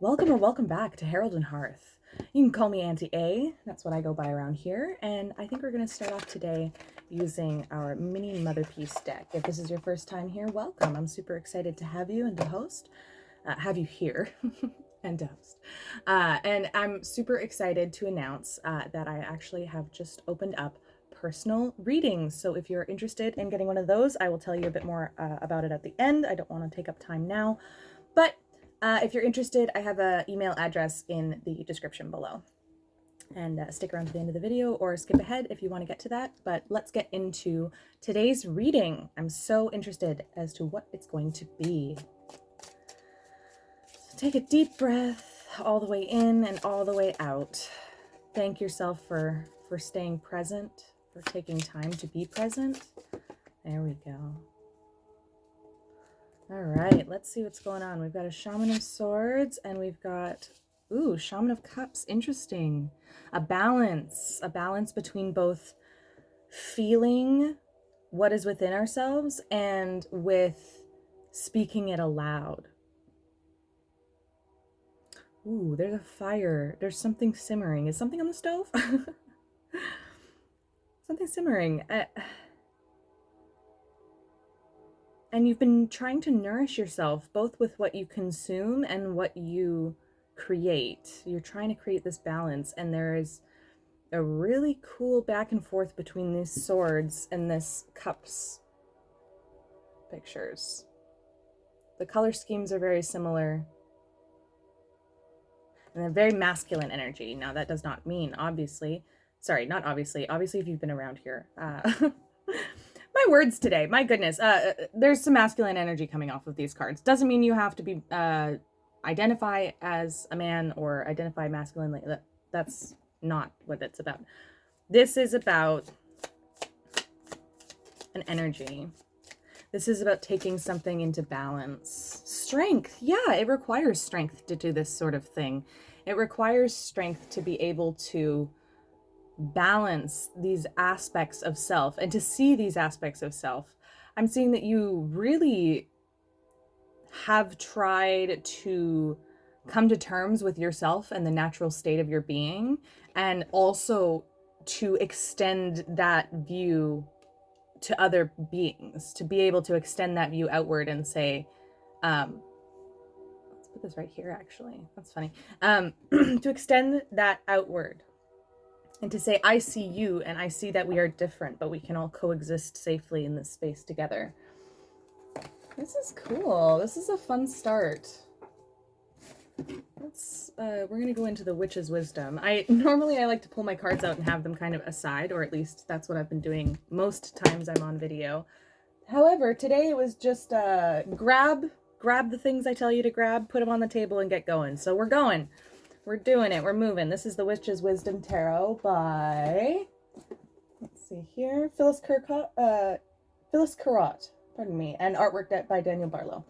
Welcome or welcome back to Herald Hearth. You can call me Auntie A, that's what I go by around here, and I think we're going to start off today using our mini Mother Piece deck. If this is your first time here, welcome. I'm super excited to have you and to host, have you here and to host. And I'm super excited to announce that I actually have just opened up personal readings. So if you're interested in getting one of those, I will tell you a bit more about it at the end. I don't want to take up time now, but if you're interested, I have an email address in the description below. And stick around to the end of the video or skip ahead if you want to get to that. But let's get into today's reading. I'm so interested as to what it's going to be. So take a deep breath all the way in and all the way out. Thank yourself for staying present, for taking time to be present. There we go. All right, let's see what's going on. We've got a Shaman of Swords and we've got, ooh, Shaman of Cups. Interesting. A balance between both feeling what is within ourselves and with speaking it aloud. Ooh, there's a fire. There's something simmering. Is something on the stove? Something simmering. And you've been trying to nourish yourself, both with what you consume and what you create. You're trying to create this balance, and there is a really cool back and forth between these swords and this cups pictures. The color schemes are very similar. And they're very masculine energy. Now, that does not mean, obviously, if you've been around here, my words today, my goodness, there's some masculine energy coming off of these cards. Doesn't mean you have to be identify as a man or identify masculinely. That's not what it's about. This is about an energy. This is about taking something into balance. Strength. Yeah, it requires strength to do this sort of thing. It requires strength to be able to balance these aspects of self and to see these aspects of self. I'm seeing that you really have tried to come to terms with yourself and the natural state of your being, and also to extend that view to other beings, to be able to extend that view outward and say, let's put this right here, actually. That's funny. To extend that outward. And to say, I see you and I see that we are different, but we can all coexist safely in this space together. This is cool. This is a fun start. We're going to go into the Witch's Wisdom. Normally I like to pull my cards out and have them kind of aside, or at least that's what I've been doing most times I'm on video. However, today it was just grab the things I tell you to grab, put them on the table and get going. So we're going. We're doing it. We're moving. This is the Witch's Wisdom Tarot by, let's see here, Phyllis Carrot, pardon me, and artwork by Daniel Barlow.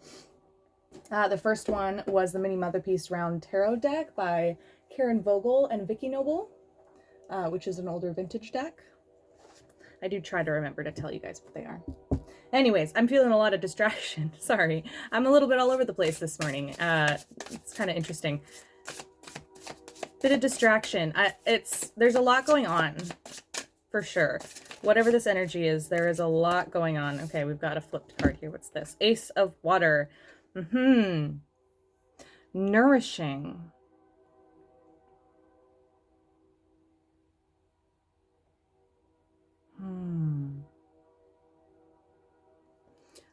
The first one was the Mini Mother Piece Round Tarot deck by Karen Vogel and Vicky Noble, which is an older vintage deck. I do try to remember to tell you guys what they are. Anyways, I'm feeling a lot of distraction. Sorry. I'm a little bit all over the place this morning. It's kind of interesting. Bit of distraction. There's a lot going on, for sure. Whatever this energy is, there is a lot going on. Okay, we've got a flipped card here. What's this? Ace of Water. Nourishing.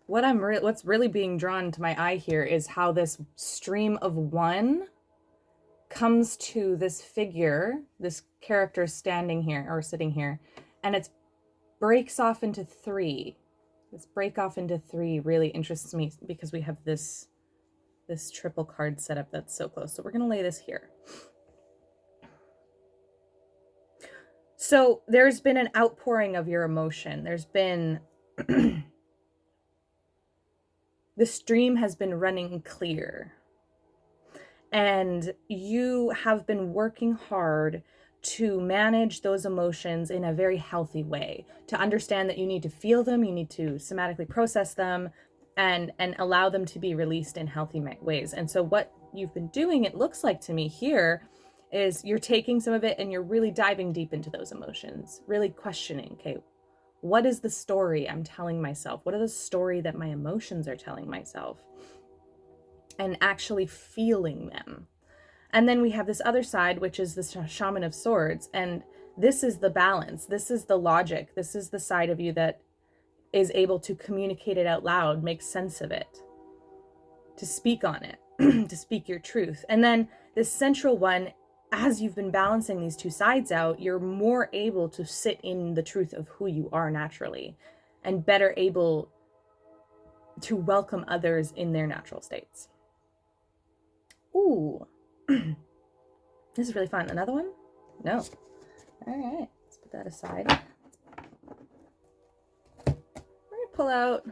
What's really being drawn to my eye here is how this stream of one comes to this figure, this character standing here or sitting here, and it breaks off into three. This break off into three really interests me because we have this triple card setup that's so close. So we're going to lay this here. So there's been an outpouring of your emotion. There's been the stream has been running clear. And you have been working hard to manage those emotions in a very healthy way, to understand that you need to feel them, you need to somatically process them, and allow them to be released in healthy ways. And so what you've been doing, it looks like to me here, is you're taking some of it and you're really diving deep into those emotions, really questioning, okay, what is the story I'm telling myself? What are the story that my emotions are telling myself? And actually feeling them. And then we have this other side, which is the Shaman of Swords. And this is the balance. This is the logic. This is the side of you that is able to communicate it out loud, make sense of it, to speak on it, to speak your truth. And then this central one, as you've been balancing these two sides out, you're more able to sit in the truth of who you are naturally and better able to welcome others in their natural states. Ooh. This is really fun. Another one? No. All right. Let's put that aside. We're going to pull out...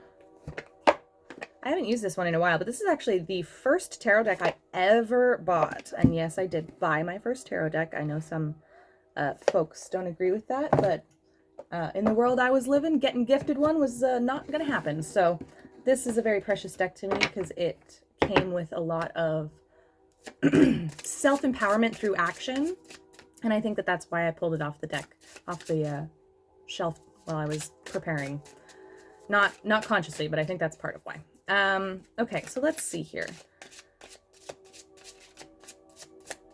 I haven't used this one in a while, but this is actually the first tarot deck I ever bought. And yes, I did buy my first tarot deck. I know some folks don't agree with that, but in the world I was living, getting gifted one was not going to happen. So this is a very precious deck to me because it came with a lot of self-empowerment through action. And I think that that's why I pulled it off the deck, off the shelf while I was preparing. Not consciously, but I think that's part of why. Okay, so let's see here.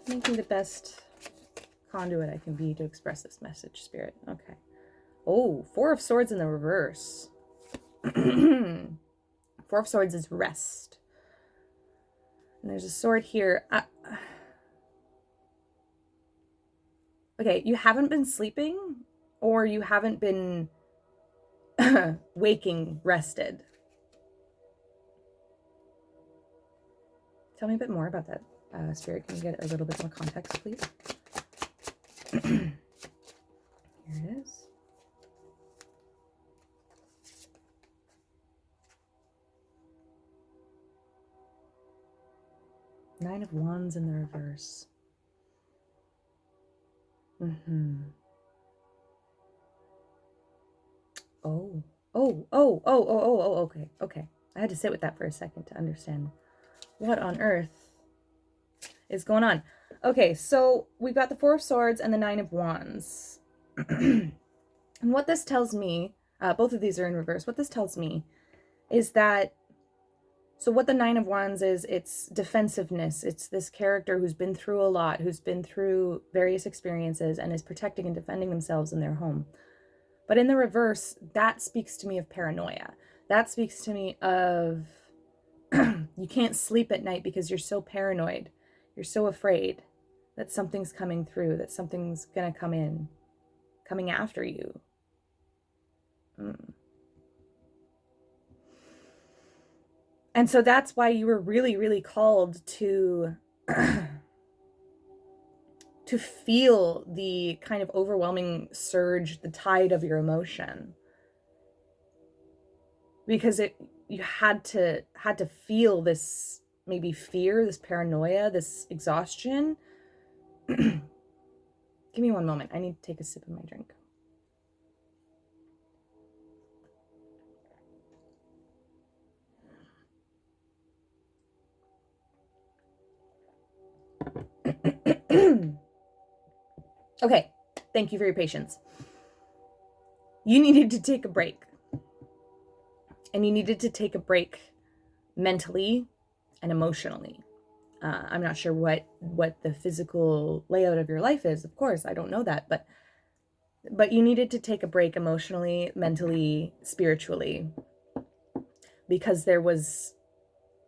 Making the best conduit I can be to express this message, Spirit. Okay. Oh, Four of Swords in the reverse. Four of Swords is rest. And there's a sword here. Okay, you haven't been sleeping, or you haven't been waking rested. Tell me a bit more about that, Spirit. Can you get a little bit more context, please? Here it is. Nine of Wands in the reverse. Okay. I had to sit with that for a second to understand what on earth is going on. Okay, so we've got the Four of Swords and the Nine of Wands. And what this tells me, both of these are in reverse. What this tells me is that, so what the Nine of Wands is, it's defensiveness. It's this character who's been through a lot, who's been through various experiences and is protecting and defending themselves in their home. But in the reverse, that speaks to me of paranoia. That speaks to me of you can't sleep at night because you're so paranoid. You're so afraid that something's coming through, that something's going to coming after you. And so that's why you were really, really called to to feel the kind of overwhelming surge, the tide of your emotion. Because you had to feel this maybe fear, this paranoia, this exhaustion. Give me one moment. I need to take a sip of my drink. Okay, thank you for your patience. You needed to take a break. And you needed to take a break mentally and emotionally. I'm not sure what the physical layout of your life is. Of course, I don't know that, but you needed to take a break emotionally, mentally, spiritually, because there was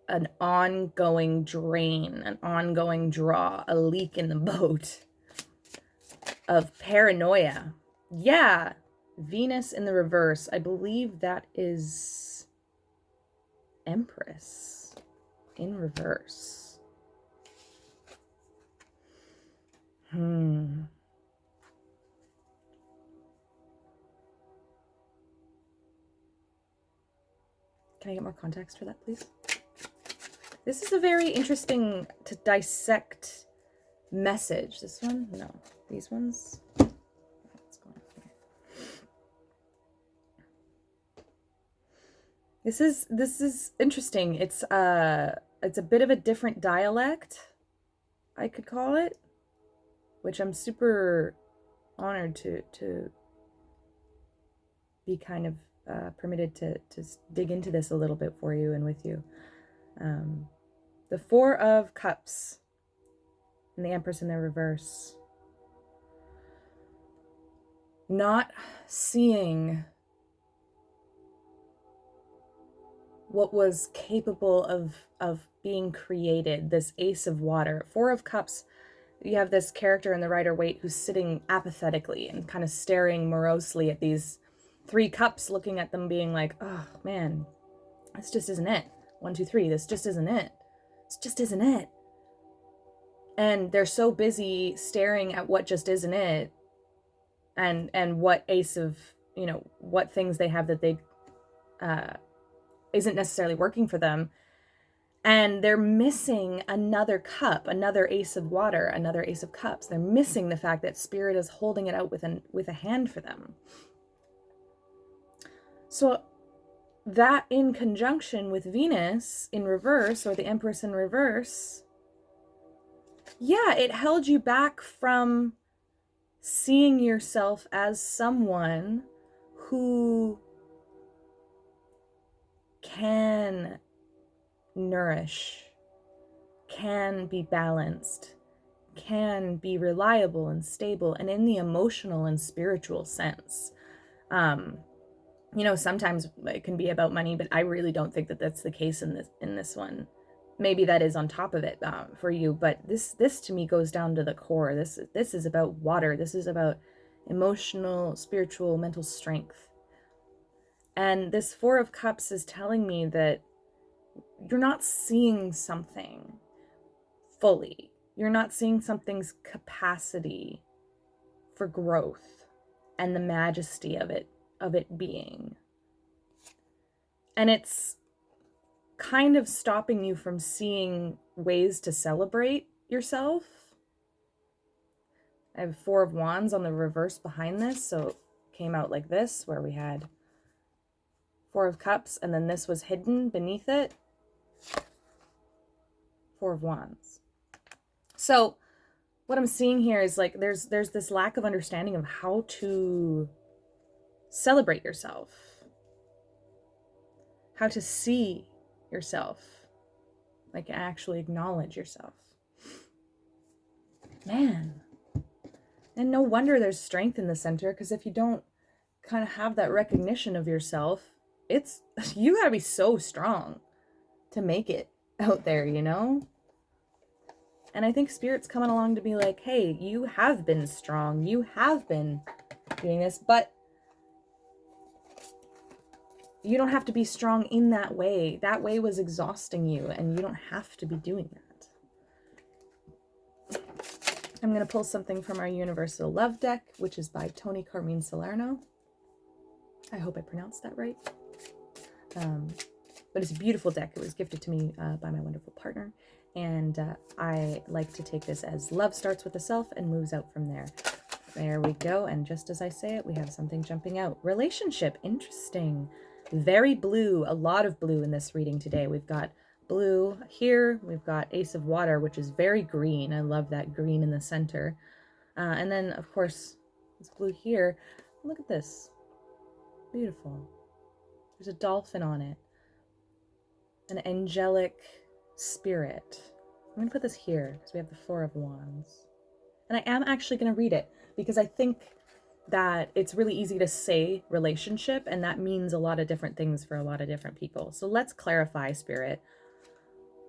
an ongoing drain, an ongoing draw, a leak in the boat of paranoia. Yeah, Venus in the reverse. I believe that is Empress in reverse. Can I get more context for that, please? This is a very interesting to dissect message. This one? No. These ones? What's going on here? This is interesting. It's it's a bit of a different dialect, I could call it, which I'm super honored to be kind of permitted to dig into this a little bit for you and with you. The Four of Cups and the Empress in the reverse. Not seeing what was capable of being created. This Ace of Water. Four of Cups, you have this character in the Rider-Waite who's sitting apathetically and kind of staring morosely at these three cups, looking at them being like, oh man, this just isn't it. 1, 2, 3, this just isn't it. This just isn't it. And they're so busy staring at what just isn't it, and what ace of, what things they have that they isn't necessarily working for them. And they're missing another cup, another Ace of Water, another Ace of Cups. They're missing the fact that Spirit is holding it out with a hand for them. So that in conjunction with Venus in reverse, or the Empress in reverse, yeah, it held you back from seeing yourself as someone who can nourish, can be balanced, can be reliable and stable, and in the emotional and spiritual sense. Sometimes it can be about money, but I really don't think that that's the case in this one. Maybe that is on top of it for you, but this to me goes down to the core. This is about water. This is about emotional, spiritual, mental strength. And this Four of Cups is telling me that you're not seeing something fully. You're not seeing something's capacity for growth and the majesty of it being. And it's kind of stopping you from seeing ways to celebrate yourself. I have Four of Wands on the reverse behind this, so it came out like this, where we had Four of Cups, and then this was hidden beneath it. Four of Wands. So what I'm seeing here is like there's this lack of understanding of how to celebrate yourself, how to see yourself, like actually acknowledge yourself. Man. And no wonder there's strength in the center, because if you don't kind of have that recognition of yourself, you gotta be so strong to make it out there, And I think Spirit's coming along to be like, hey, you have been strong. You have been doing this, but you don't have to be strong in that way. That way was exhausting you, and you don't have to be doing that. I'm going to pull something from our Universal Love deck, which is by Tony Carmine Salerno. I hope I pronounced that right. But it's a beautiful deck. It was gifted to me by my wonderful partner. And I like to take this as love starts with the self and moves out from there. There we go. And just as I say it, we have something jumping out. Relationship. Interesting. Very blue. A lot of blue in this reading today. We've got blue here. We've got Ace of Water, which is very green. I love that green in the center. And then, of course, this blue here. Look at this. Beautiful. There's a dolphin on it. An angelic spirit. I'm going to put this here because we have the Four of Wands. And I am actually going to read it because I think that it's really easy to say relationship, and that means a lot of different things for a lot of different people. So let's clarify, Spirit.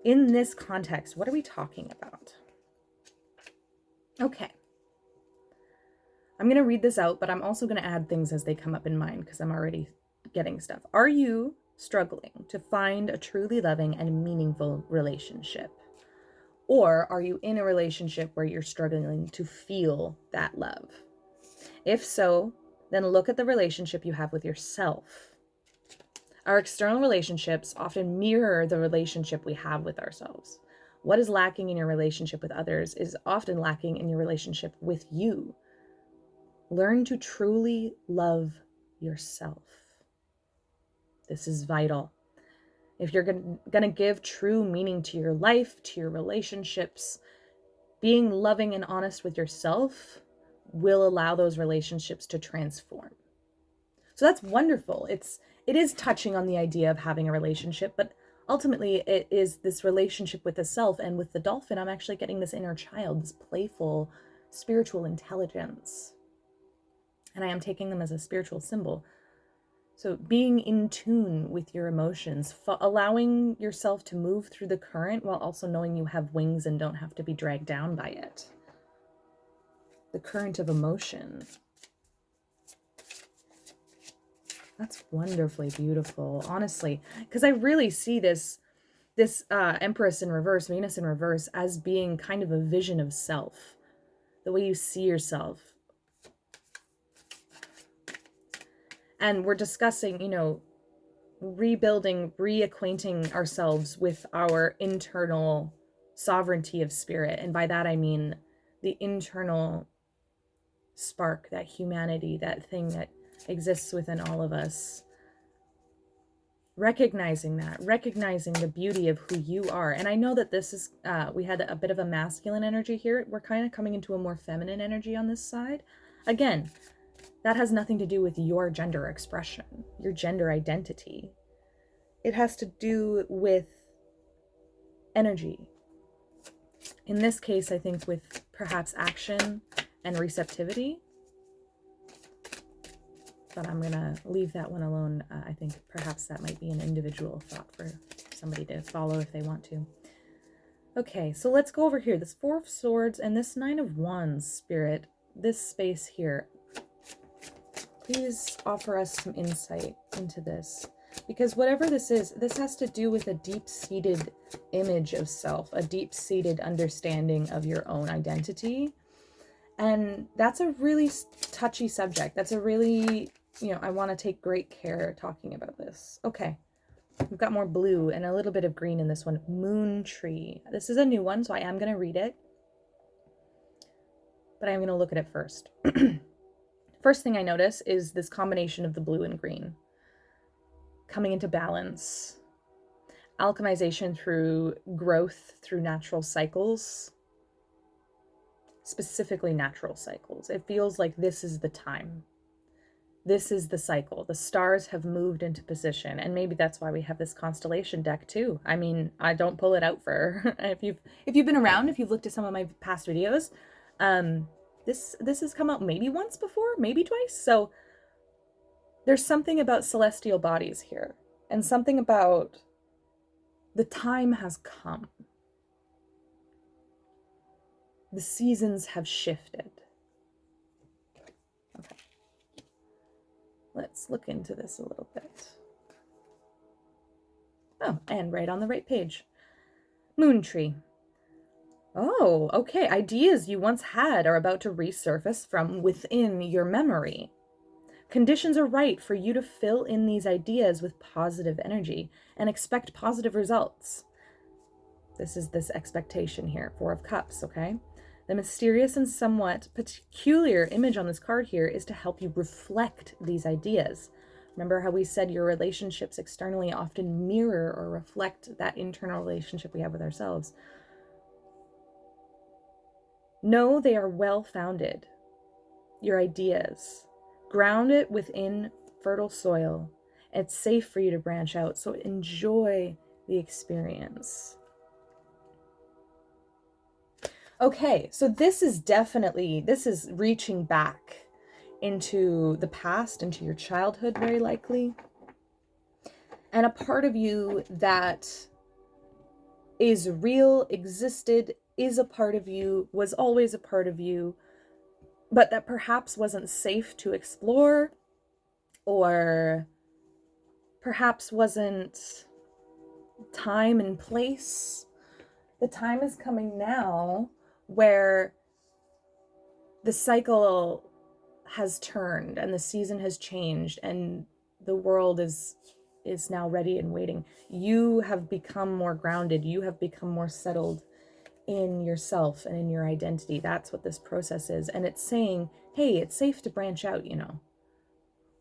In this context, what are we talking about? Okay. I'm going to read this out, but I'm also going to add things as they come up in mind because I'm already getting stuff. Are you struggling to find a truly loving and meaningful relationship? Or are you in a relationship where you're struggling to feel that love? If so, then look at the relationship you have with yourself. Our external relationships often mirror the relationship we have with ourselves. What is lacking in your relationship with others is often lacking in your relationship with you. Learn to truly love yourself. This is vital. If you're going to give true meaning to your life, to your relationships, being loving and honest with yourself will allow those relationships to transform. So that's wonderful. It is touching on the idea of having a relationship, but ultimately it is this relationship with the self. And with the dolphin, I'm actually getting this inner child, this playful spiritual intelligence. And I am taking them as a spiritual symbol. So being in tune with your emotions, allowing yourself to move through the current while also knowing you have wings and don't have to be dragged down by it. The current of emotion. That's wonderfully beautiful, honestly, because I really see this Empress in reverse, Venus in reverse, as being kind of a vision of self, the way you see yourself. And we're discussing, rebuilding, reacquainting ourselves with our internal sovereignty of spirit. And by that, I mean the internal spark, that humanity, that thing that exists within all of us. Recognizing the beauty of who you are. And I know that this is, we had a bit of a masculine energy here. We're kind of coming into a more feminine energy on this side. Again, that has nothing to do with your gender expression, your gender identity. It has to do with energy. In this case, I think with perhaps action and receptivity. But I'm going to leave that one alone. I think perhaps that might be an individual thought for somebody to follow if they want to. Okay, so let's go over here. This Four of Swords and this Nine of Wands, Spirit, this space here. Please offer us some insight into this. Because whatever this is, this has to do with a deep-seated image of self, a deep-seated understanding of your own identity. And that's a really touchy subject. That's a really, I want to take great care talking about this. Okay. We've got more blue and a little bit of green in this one. Moon Tree. This is a new one, so I am going to read it. But I'm going to look at it first. First thing I notice is this combination of the blue and green. Coming into balance. Alchemization through growth, through natural cycles. Specifically natural cycles. It feels like this is the time. This is the cycle. The stars have moved into position, and maybe that's why we have this constellation deck too. I mean, I don't pull it out for if you've been around, if you've looked at some of my past videos, this has come out maybe once before, maybe twice. So there's something about celestial bodies here, and something about the time has come. The seasons have shifted. Okay. Let's look into this a little bit. Oh, and right on the right page. Moon Tree. Oh, okay. Ideas you once had are about to resurface from within your memory. Conditions are right for you to fill in these ideas with positive energy and expect positive results. This is this expectation here. Four of Cups, okay? The mysterious and somewhat peculiar image on this card here is to help you reflect these ideas. Remember how we said your relationships externally often mirror or reflect that internal relationship we have with ourselves. Know they are well-founded. Your ideas. Ground it within fertile soil. It's safe for you to branch out, so enjoy the experience. Okay, so this is reaching back into the past, into your childhood, very likely. And a part of you that is real, existed, is a part of you, was always a part of you, but that perhaps wasn't safe to explore, or perhaps wasn't time and place. The time is coming now where the cycle has turned and the season has changed and the world is now ready and waiting. You have become more grounded. You have become more settled in yourself and in your identity. That's what this process is. And it's saying, hey, it's safe to branch out,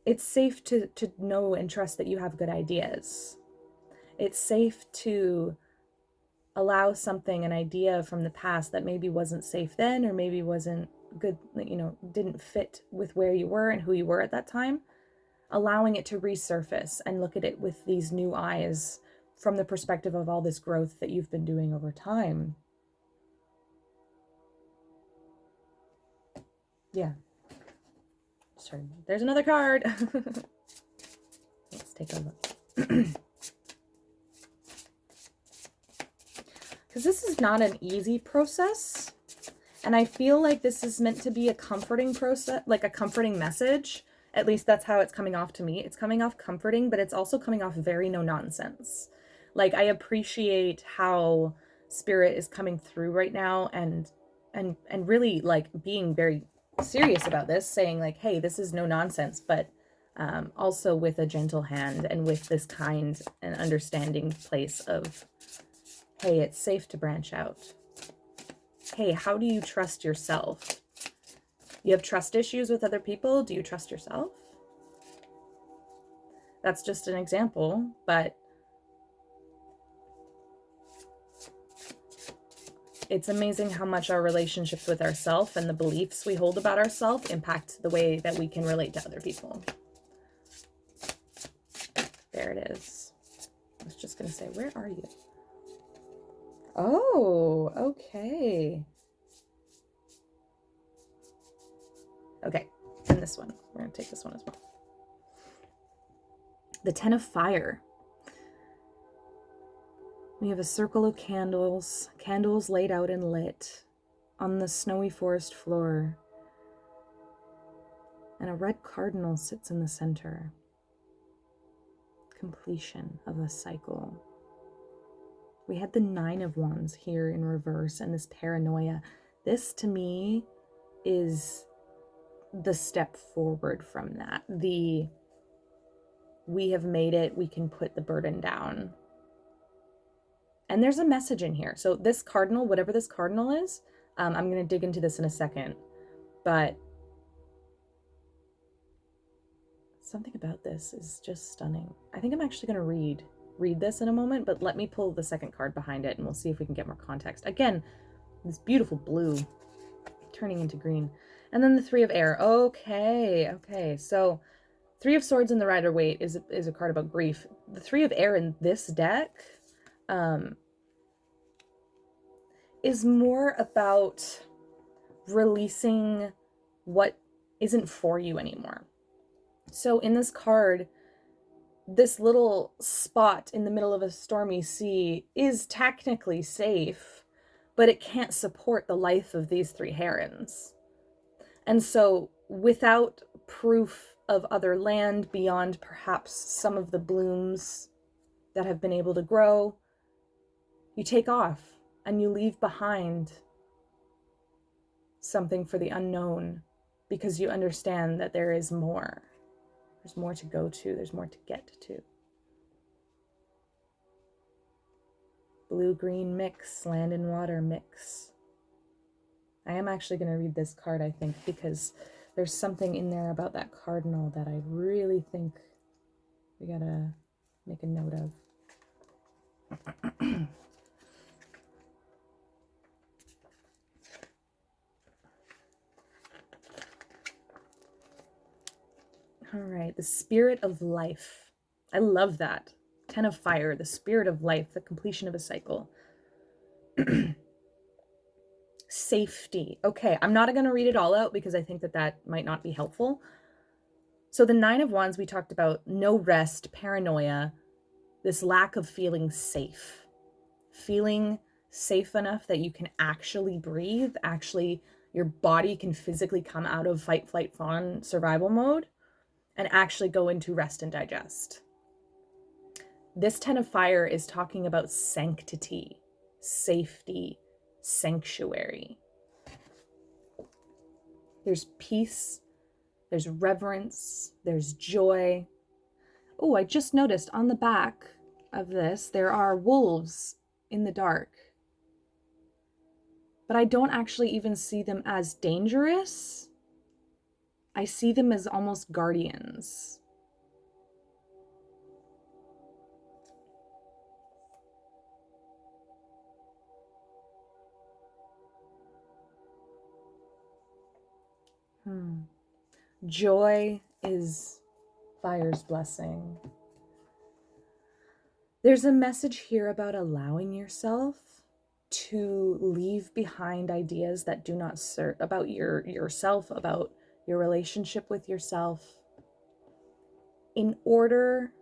It's safe to know and trust that you have good ideas. It's safe to allow something, an idea from the past that maybe wasn't safe then, or maybe wasn't good, didn't fit with where you were and who you were at that time, allowing it to resurface and look at it with these new eyes from the perspective of all this growth that you've been doing over time. Yeah. Sorry. There's another card. Let's take a look. Because this is not an easy process. And I feel like this is meant to be a comforting process, like a comforting message. At least that's how it's coming off to me. It's coming off comforting, but it's also coming off very no nonsense. Like, I appreciate how Spirit is coming through right now and really like being very serious about this, saying like, hey, this is no nonsense, but also with a gentle hand and with this kind and understanding place of, hey, it's safe to branch out. Hey, how do you trust yourself? You have trust issues with other people. Do you trust yourself? That's just an example, but it's amazing how much our relationships with ourselves and the beliefs we hold about ourselves impact the way that we can relate to other people. There it is. I was just going to say, where are you? Oh, okay. Okay, and this one. We're going to take this one as well. The Ten of Fire. We have a circle of candles, candles laid out and lit on the snowy forest floor. And a red cardinal sits in the center. Completion of a cycle. We had the Nine of Wands here in reverse and this paranoia. This to me is the step forward from that. We have made it, we can put the burden down. And there's a message in here. So this cardinal, whatever this cardinal is, I'm going to dig into this in a second. But something about this is just stunning. I think I'm actually going to read this in a moment, but let me pull the second card behind it and we'll see if we can get more context. Again, this beautiful blue turning into green. And then the Three of Air. Okay. So Three of Swords in the Rider-Waite is a card about grief. The Three of Air in this deck is more about releasing what isn't for you anymore. So in this card, this little spot in the middle of a stormy sea is technically safe, but it can't support the life of these three herons. And so without proof of other land beyond perhaps some of the blooms that have been able to grow, you take off and you leave behind something for the unknown because you understand that there is more. There's more to go to. There's more to get to. Blue-green mix, land and water mix. I am actually going to read this card, I think, because there's something in there about that cardinal that I really think we gotta make a note of. All right, the spirit of life. I love that. Ten of Fire, the spirit of life, the completion of a cycle. Safety. Okay, I'm not going to read it all out because I think that might not be helpful. So the Nine of Wands, we talked about no rest, paranoia, this lack of feeling safe. Feeling safe enough that you can actually breathe, actually your body can physically come out of fight, flight, fawn, survival mode and actually go into rest and digest. This Ten of Fire is talking about sanctity, safety, sanctuary. There's peace, there's reverence, there's joy. Oh, I just noticed on the back of this, there are wolves in the dark. But I don't actually even see them as dangerous. I see them as almost guardians. Joy is fire's blessing. There's a message here about allowing yourself to leave behind ideas that do not serve about yourself, about your relationship with yourself, in order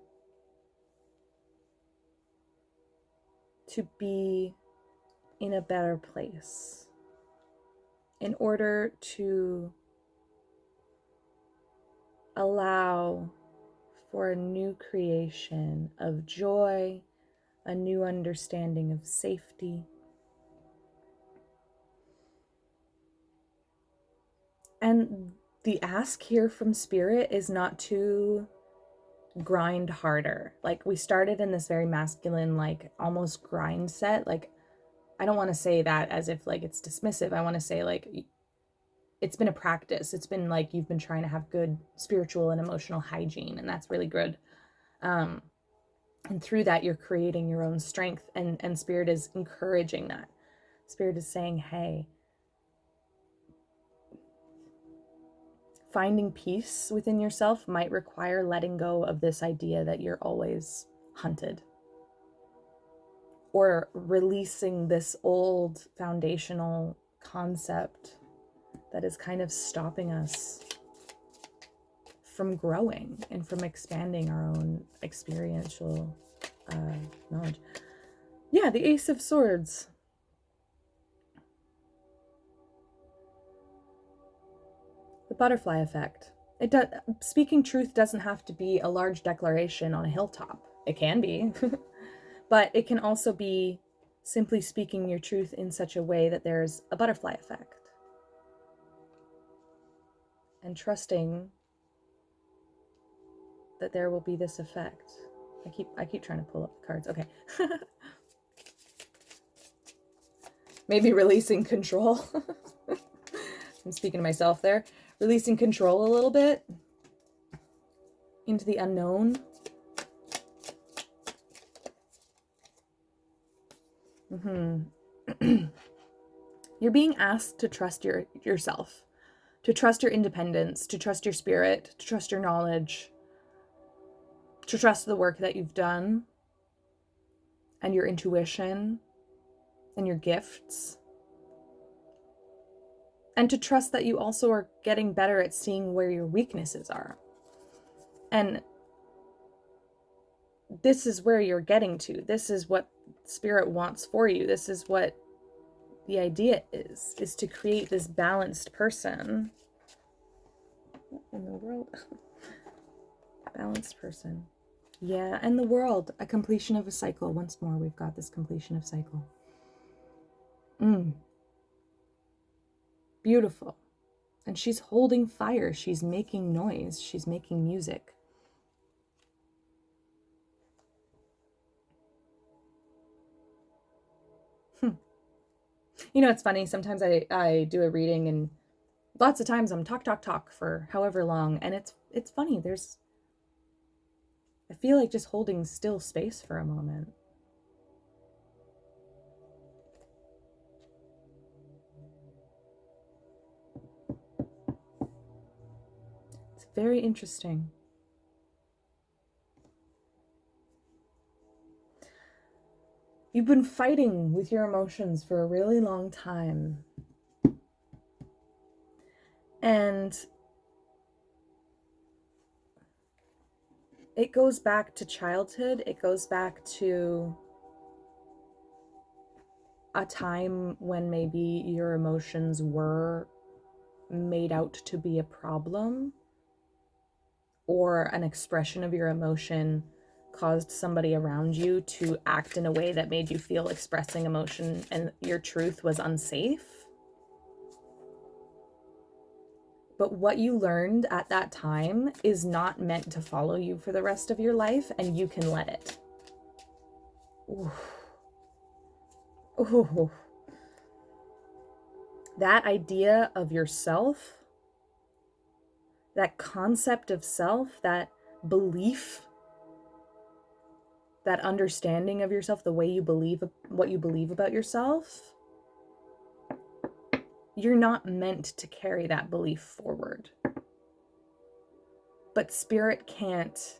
to be in a better place, in order to allow for a new creation of joy, a new understanding of safety. And the ask here from Spirit is not to grind harder. Like, we started in this very masculine, like almost grind set. Like, I don't want to say that as if like it's dismissive. I want to say like it's been a practice. It's been like you've been trying to have good spiritual and emotional hygiene, and that's really good. And through that, you're creating your own strength, and Spirit is encouraging that. Spirit is saying, hey, finding peace within yourself might require letting go of this idea that you're always hunted, or releasing this old foundational concept that is kind of stopping us from growing and from expanding our own experiential knowledge. Yeah, the Ace of Swords. The butterfly effect. Speaking truth doesn't have to be a large declaration on a hilltop. It can be, but it can also be simply speaking your truth in such a way that there's a butterfly effect. And trusting that there will be this effect. I keep trying to pull up the cards. Okay. Maybe releasing control. I'm speaking to myself there. Releasing control a little bit into the unknown. You're being asked to trust yourself, to trust your independence, to trust your spirit, to trust your knowledge, to trust the work that you've done, and your intuition, and your gifts. And to trust that you also are getting better at seeing where your weaknesses are. And this is where you're getting to. This is what Spirit wants for you. This is what the idea is to create this balanced person. What in the world? Balanced person. Yeah, and the world, a completion of a cycle. Once more, we've got this completion of cycle. Beautiful. And she's holding fire. She's making noise. She's making music. You know, it's funny. Sometimes I do a reading, and lots of times I'm talk for however long. And it's funny. I feel like just holding still space for a moment. It's very interesting. You've been fighting with your emotions for a really long time. And it goes back to childhood. It goes back to a time when maybe your emotions were made out to be a problem, or an expression of your emotion caused somebody around you to act in a way that made you feel expressing emotion and your truth was unsafe. But what you learned at that time is not meant to follow you for the rest of your life, and you can let it. Ooh. Ooh. That idea of yourself, that concept of self, that belief, that understanding of yourself, the way you believe, what you believe about yourself, you're not meant to carry that belief forward. But Spirit can't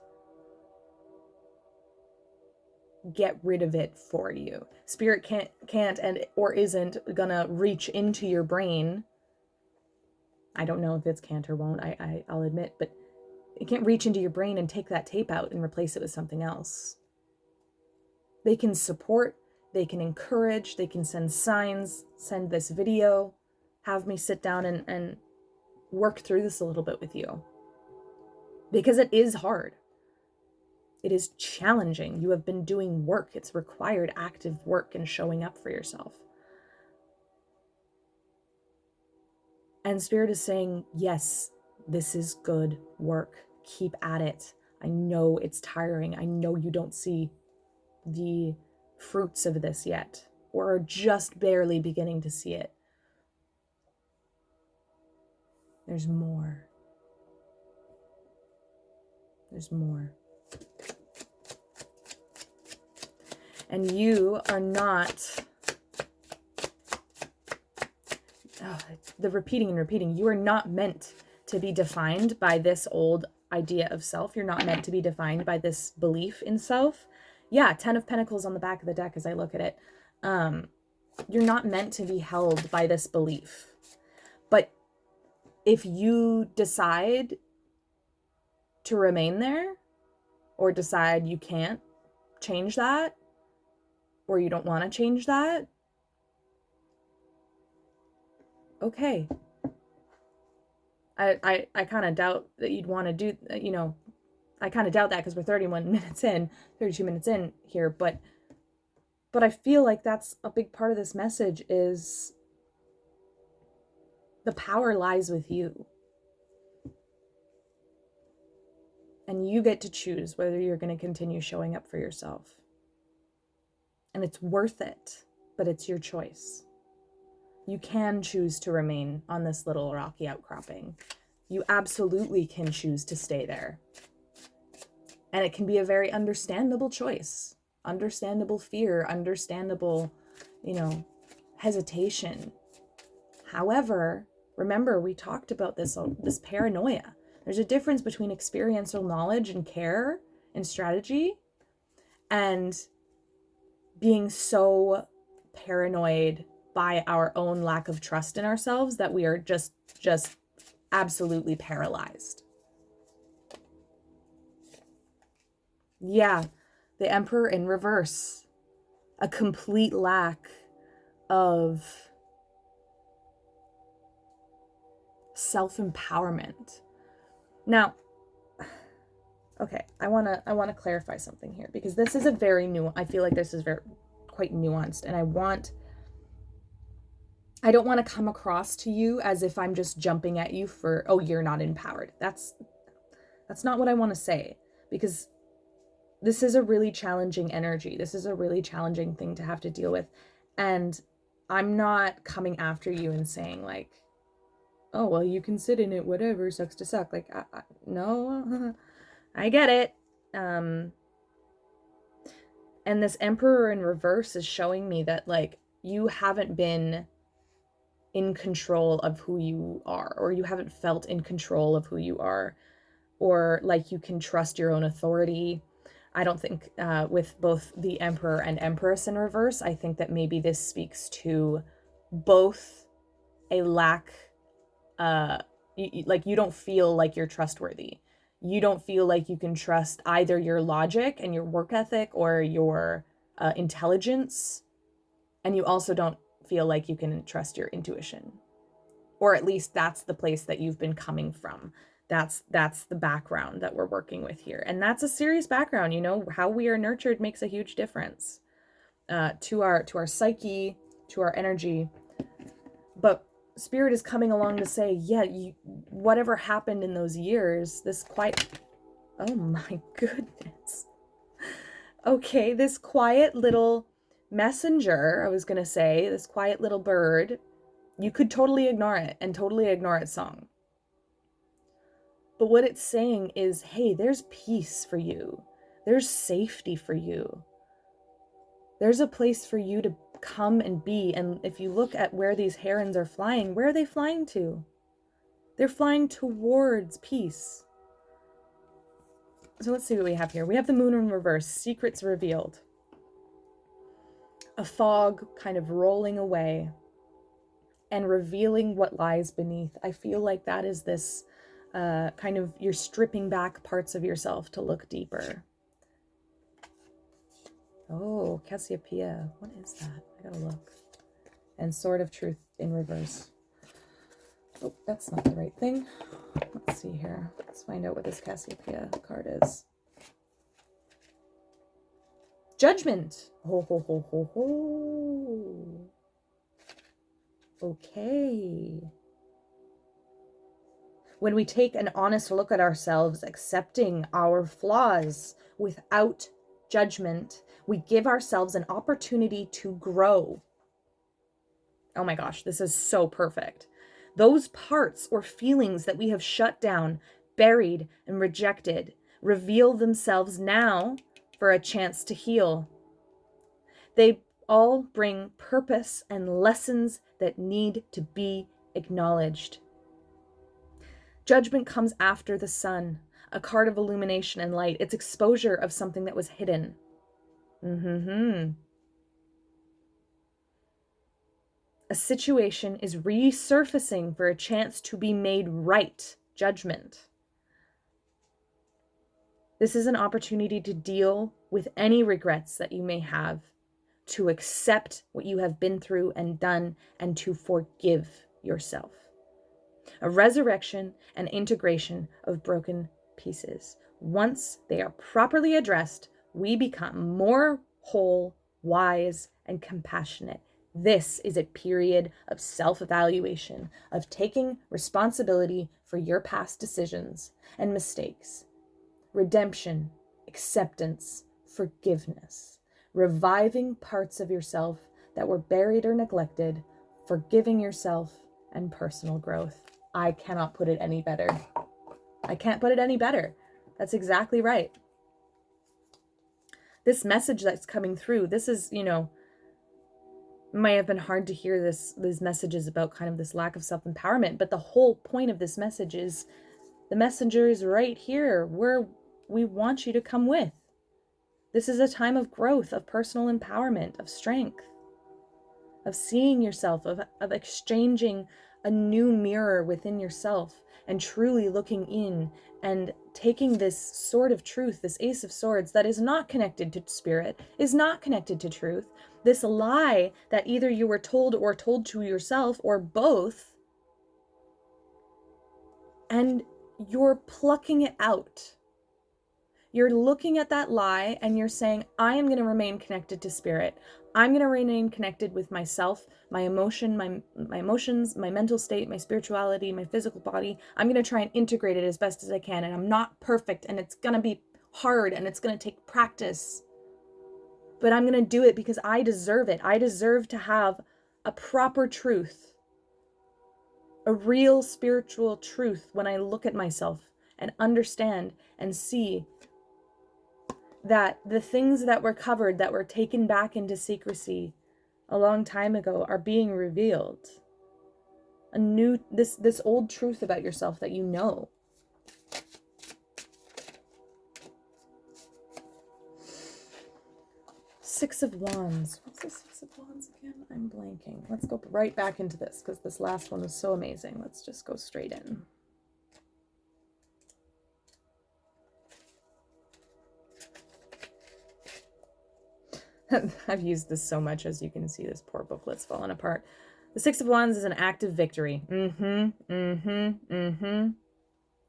get rid of it for you. Spirit can't and or isn't gonna reach into your brain. I don't know if it's can't or won't, I'll admit, but it can't reach into your brain and take that tape out and replace it with something else. They can support, they can encourage, they can send signs, send this video, have me sit down and work through this a little bit with you. Because it is hard. It is challenging. You have been doing work. It's required active work and showing up for yourself. And Spirit is saying, yes, this is good work. Keep at it. I know it's tiring. I know you don't see the fruits of this yet, or are just barely beginning to see it. There's more. There's more. And you are not, the repeating and repeating, you are not meant to be defined by this old idea of self. You're not meant to be defined by this belief in self. Yeah, 10 of Pentacles on the back of the deck as I look at it. You're not meant to be held by this belief. But if you decide to remain there, or decide you can't change that, or you don't want to change that, okay. I kind of doubt that you'd want to do, I kind of doubt that because we're 32 minutes in here, but I feel like that's a big part of this message is the power lies with you. And you get to choose whether you're going to continue showing up for yourself. And it's worth it, but it's your choice. You can choose to remain on this little rocky outcropping. You absolutely can choose to stay there. And it can be a very understandable choice. Understandable fear, understandable, hesitation. However, remember we talked about this paranoia. There's a difference between experiential knowledge and care and strategy and being so paranoid by our own lack of trust in ourselves that we are just absolutely paralyzed. Yeah, the Emperor in reverse. A complete lack of self-empowerment. Now, okay, I want to clarify something here because this is a very I feel like this is quite nuanced, and I don't want to come across to you as if I'm just jumping at you for, oh, you're not empowered. That's not what I want to say, because this is a really challenging energy. This is a really challenging thing to have to deal with. And I'm not coming after you and saying like, oh, well, you can sit in it, whatever, sucks to suck. Like, no, I get it. And this Emperor in reverse is showing me that like, you haven't been in control of who you are, or you haven't felt in control of who you are, or like you can trust your own authority. I don't think with both the Emperor and Empress in reverse, I think that maybe this speaks to both a lack, like you don't feel like you're trustworthy. You don't feel like you can trust either your logic and your work ethic or your intelligence. And you also don't feel like you can trust your intuition. Or at least that's the place that you've been coming from. That's the background that we're working with here. And that's a serious background. How we are nurtured makes a huge difference to our psyche, to our energy. But Spirit is coming along to say, yeah, whatever happened in those years, oh my goodness. Okay, this quiet little messenger, I was going to say, this quiet little bird, you could totally ignore it and totally ignore its song. But what it's saying is, hey, there's peace for you. There's safety for you. There's a place for you to come and be. And if you look at where these herons are flying, where are they flying to? They're flying towards peace. So let's see what we have here. We have the moon in reverse, secrets revealed. A fog kind of rolling away and revealing what lies beneath. I feel like that is this kind of, you're stripping back parts of yourself to look deeper. Oh, Cassiopeia. What is that? I gotta look. And Sword of Truth in reverse. Oh, that's not the right thing. Let's see here. Let's find out what this Cassiopeia card is. Judgment. Ho, ho, ho, ho, ho. Okay. When we take an honest look at ourselves, accepting our flaws without judgment, we give ourselves an opportunity to grow. Oh my gosh, this is so perfect. Those parts or feelings that we have shut down, buried, and rejected reveal themselves now for a chance to heal. They all bring purpose and lessons that need to be acknowledged. Judgment comes after the sun, a card of illumination and light. It's exposure of something that was hidden. A situation is resurfacing for a chance to be made right. Judgment. This is an opportunity to deal with any regrets that you may have, to accept what you have been through and done, and to forgive yourself. A resurrection and integration of broken pieces. Once they are properly addressed, we become more whole, wise, and compassionate. This is a period of self-evaluation, of taking responsibility for your past decisions and mistakes. Redemption, acceptance, forgiveness. Reviving parts of yourself that were buried or neglected, forgiving yourself, and personal growth. I cannot put it any better. I can't put it any better. That's exactly right. This message that's coming through, this is, might have been hard to hear these messages about kind of this lack of self-empowerment, but the whole point of this message is the messenger is right here where we want you to come with. This is a time of growth, of personal empowerment, of strength, of seeing yourself, of exchanging a new mirror within yourself and truly looking in and taking this sword of truth, this ace of swords that is not connected to spirit, is not connected to truth, this lie that either you were told or told to yourself or both, and you're plucking it out. You're looking at that lie and you're saying, I am going to remain connected to spirit. I'm going to remain connected with myself, my emotions, my mental state, my spirituality, my physical body. I'm going to try and integrate it as best as I can. And I'm not perfect and it's going to be hard and it's going to take practice. But I'm going to do it because I deserve it. I deserve to have a proper truth, a real spiritual truth when I look at myself and understand and see that the things that were covered, that were taken back into secrecy a long time ago, are being revealed. A new, this old truth about yourself that you know. Six of Wands. What's the Six of Wands again? I'm blanking. Let's go right back into this because this last one was so amazing. Let's just go straight in. I've used this so much, as you can see, this poor booklet's falling apart. The Six of Wands is an act of victory.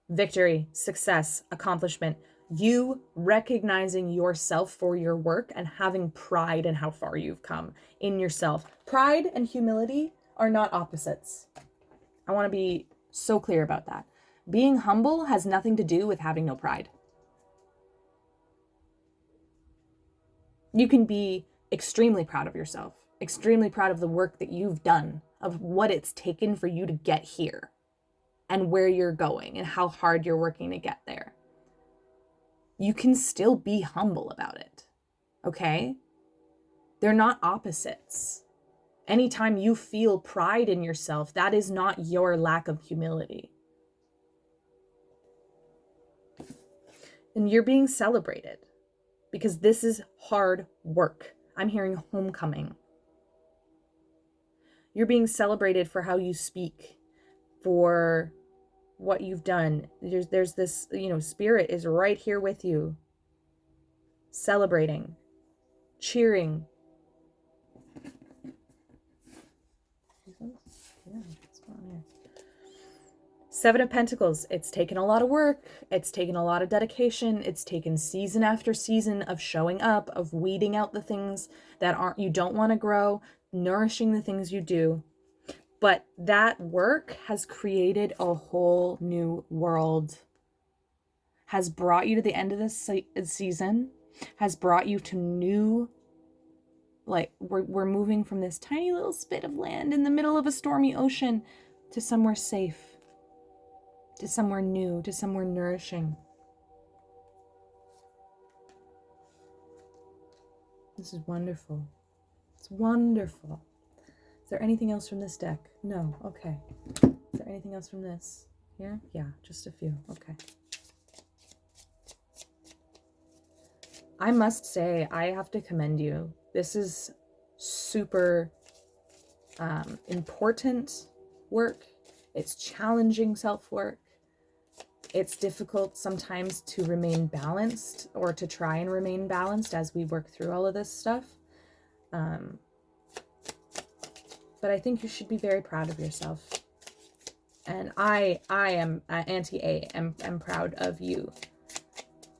Victory, success, accomplishment. You recognizing yourself for your work and having pride in how far you've come in yourself. Pride and humility are not opposites. I want to be so clear about that. Being humble has nothing to do with having no pride. You can be extremely proud of yourself, extremely proud of the work that you've done, of what it's taken for you to get here and where you're going and how hard you're working to get there. You can still be humble about it, okay? They're not opposites. Anytime you feel pride in yourself, that is not your lack of humility. And you're being celebrated because this is hard work. I'm hearing homecoming. You're being celebrated for how you speak, for what you've done. There's this, spirit is right here with you, celebrating, cheering. Yeah, what's going on here? Seven of Pentacles. It's taken a lot of work. It's taken a lot of dedication. It's taken season after season of showing up, of weeding out the things that you don't want to grow, nourishing the things you do. But that work has created a whole new world, has brought you to the end of this season, has brought you to new, like we're moving from this tiny little spit of land in the middle of a stormy ocean to somewhere safe, to somewhere new, to somewhere nourishing. This is wonderful. It's wonderful. Is there anything else from this deck? No. Okay. Is there anything else from this? Here? Yeah, just a few. Okay. I must say, I have to commend you. This is super important work. It's challenging self-work. It's difficult sometimes to remain balanced, or to try and remain balanced as we work through all of this stuff. But I think you should be very proud of yourself. And I am, Auntie A, am proud of you.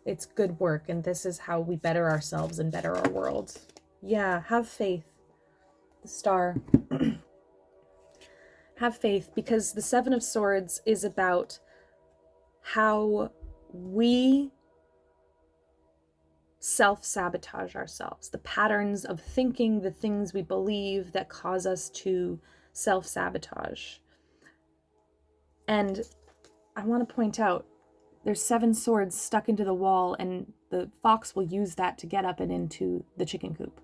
It's good work, and this is how we better ourselves and better our world. Yeah, have faith. The Star. Have faith, because the Seven of Swords is about how we self-sabotage ourselves, the patterns of thinking, the things we believe that cause us to self-sabotage. And I want to point out, there's 7 swords stuck into the wall, and the fox will use that to get up and into the chicken coop.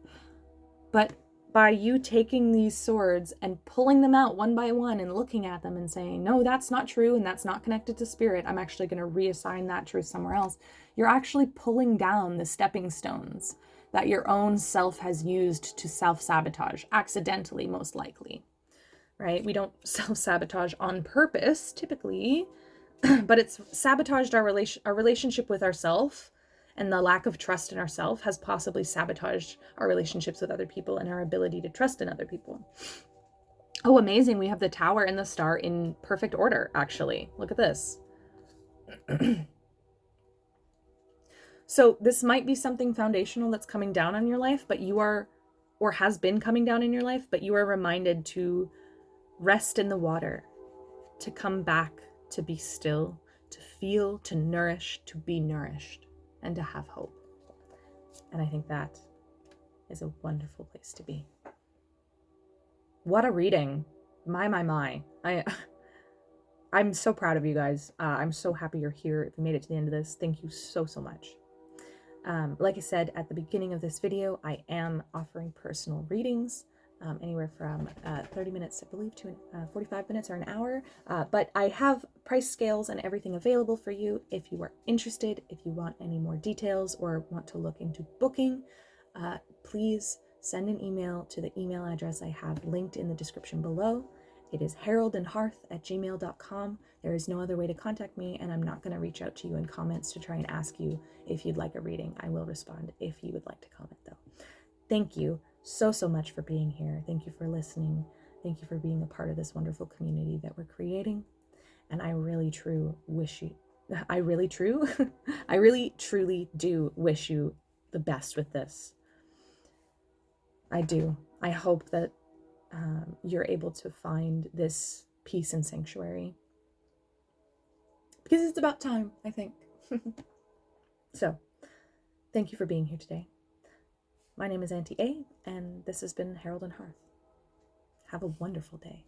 But by you taking these swords and pulling them out one by one and looking at them and saying, no, that's not true and that's not connected to spirit, I'm actually going to reassign that truth somewhere else, you're actually pulling down the stepping stones that your own self has used to self-sabotage, accidentally most likely, right? We don't self-sabotage on purpose, typically, but it's sabotaged our relationship with ourselves. And the lack of trust in ourselves has possibly sabotaged our relationships with other people and our ability to trust in other people. Oh, amazing. We have the Tower and the Star in perfect order, actually. Look at this. So this might be something foundational that's coming down on your life, but you are, or has been coming down in your life, but you are reminded to rest in the water, to come back, to be still, to feel, to nourish, to be nourished, and to have hope. And I think that is a wonderful place to be. What a reading. My. I'm so proud of you guys. I'm so happy you're here. If you made it to the end of this, thank you so much. Like I said at the beginning of this video, I am offering personal readings, anywhere from 30 minutes, I believe, to 45 minutes or an hour. But I have price scales and everything available for you if you are interested. If you want any more details or want to look into booking, please send an email to the email address I have linked in the description below. It is heraldandhearth@gmail.com. There is no other way to contact me, and I'm not going to reach out to you in comments to try and ask you if you'd like a reading. I will respond if you would like to comment, though. Thank you so much for being here. Thank you for listening. Thank you for being a part of this wonderful community that we're creating. And I really truly do wish you the best with this. I do. I hope that you're able to find this peace and sanctuary, because it's about time, I think. So, thank you for being here today. My name is Auntie A, and this has been Herald and Hearth. Have a wonderful day.